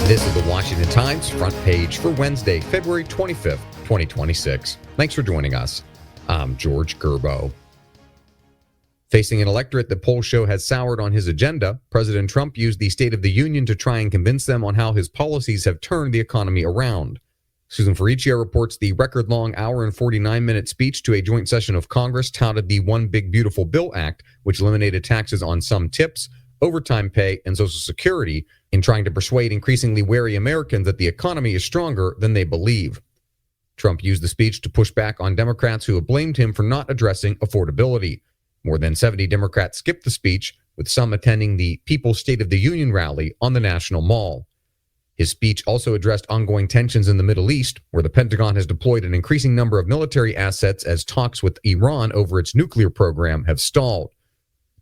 This is the Washington Times front page for Wednesday, February 25th, 2026. Thanks for joining us. I'm George Gerbo. Facing an electorate that polls show has soured on his agenda, President Trump used the State of the Union to try and convince them on how his policies have turned the economy around. Susan Ferricchio reports the record-long hour and 49-minute speech to a joint session of Congress touted the One Big Beautiful Bill Act, which eliminated taxes on some tips, overtime pay, and Social Security, in trying to persuade increasingly wary Americans that the economy is stronger than they believe. Trump used the speech to push back on Democrats who have blamed him for not addressing affordability. More than 70 Democrats skipped the speech, with some attending the People's State of the Union rally on the National Mall. His speech also addressed ongoing tensions in the Middle East, where the Pentagon has deployed an increasing number of military assets as talks with Iran over its nuclear program have stalled.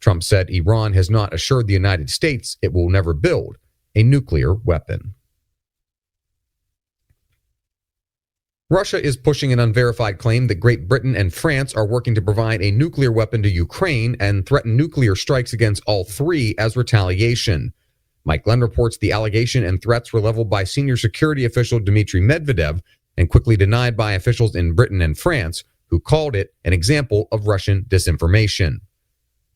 Trump said Iran has not assured the United States it will never build a nuclear weapon. Russia is pushing an unverified claim that Great Britain and France are working to provide a nuclear weapon to Ukraine and threaten nuclear strikes against all three as retaliation. Mike Glenn reports the allegation and threats were leveled by senior security official Dmitry Medvedev and quickly denied by officials in Britain and France, who called it an example of Russian disinformation.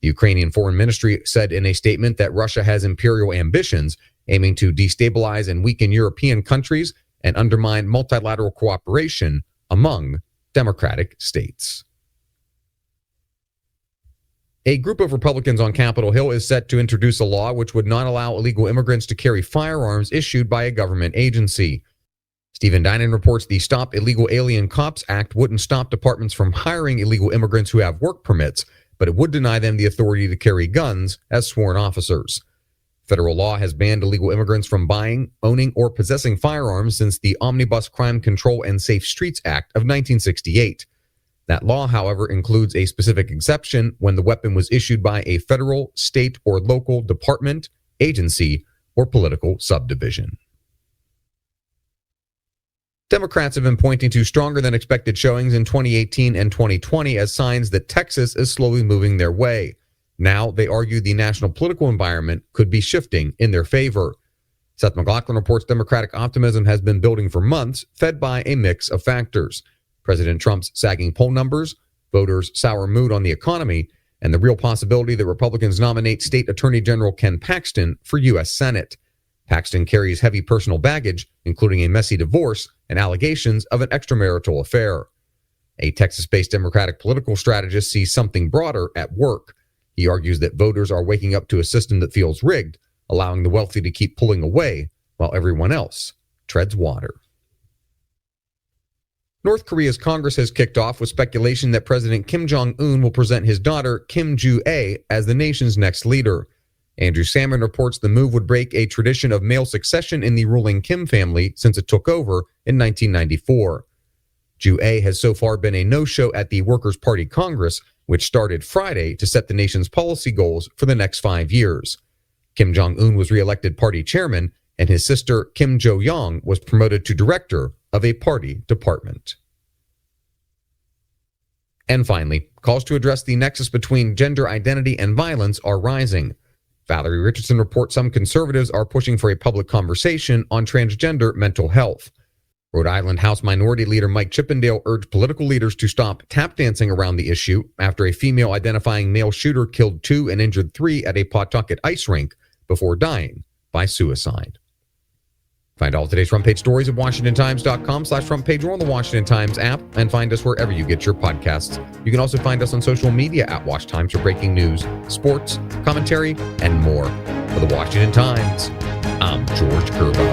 The Ukrainian Foreign Ministry said in a statement that Russia has imperial ambitions, aiming to destabilize and weaken European countries and undermine multilateral cooperation among democratic states. A group of Republicans on Capitol Hill is set to introduce a law which would not allow illegal immigrants to carry firearms issued by a government agency. Stephen Dinan reports the Stop Illegal Alien Cops Act wouldn't stop departments from hiring illegal immigrants who have work permits, but it would deny them the authority to carry guns as sworn officers. Federal law has banned illegal immigrants from buying, owning, or possessing firearms since the Omnibus Crime Control and Safe Streets Act of 1968. That law, however, includes a specific exception when the weapon was issued by a federal, state, or local department, agency, or political subdivision. Democrats have been pointing to stronger than expected showings in 2018 and 2020 as signs that Texas is slowly moving their way. Now, they argue the national political environment could be shifting in their favor. Seth MacLachlan reports Democratic optimism has been building for months, fed by a mix of factors. President Trump's sagging poll numbers, voters' sour mood on the economy, and the real possibility that Republicans nominate State Attorney General Ken Paxton for U.S. Senate. Paxton carries heavy personal baggage, including a messy divorce and allegations of an extramarital affair. A Texas-based Democratic political strategist sees something broader at work. He argues that voters are waking up to a system that feels rigged, allowing the wealthy to keep pulling away while everyone else treads water. North Korea's Congress has kicked off with speculation that President Kim Jong-un will present his daughter, Kim Joo-ae, as the nation's next leader. Andrew Salmon reports the move would break a tradition of male succession in the ruling Kim family since it took over in 1994. Joo-ae has so far been a no-show at the Workers' Party Congress, which started Friday to set the nation's policy goals for the next 5 years. Kim Jong-un was re-elected party chairman, and his sister Kim Jo-young was promoted to director of a party department. And finally, calls to address the nexus between gender identity and violence are rising. Valerie Richardson reports some conservatives are pushing for a public conversation on transgender mental health. Rhode Island House Minority Leader Mike Chippendale urged political leaders to stop tap dancing around the issue after a female-identifying male shooter killed 2 and injured 3 at a Pawtucket ice rink before dying by suicide. Find all today's front page stories at WashingtonTimes.com/front page or on the Washington Times app, and find us wherever you get your podcasts. You can also find us on social media at Wash Times for breaking news, sports, commentary, and more. For the Washington Times, I'm George Gerbo.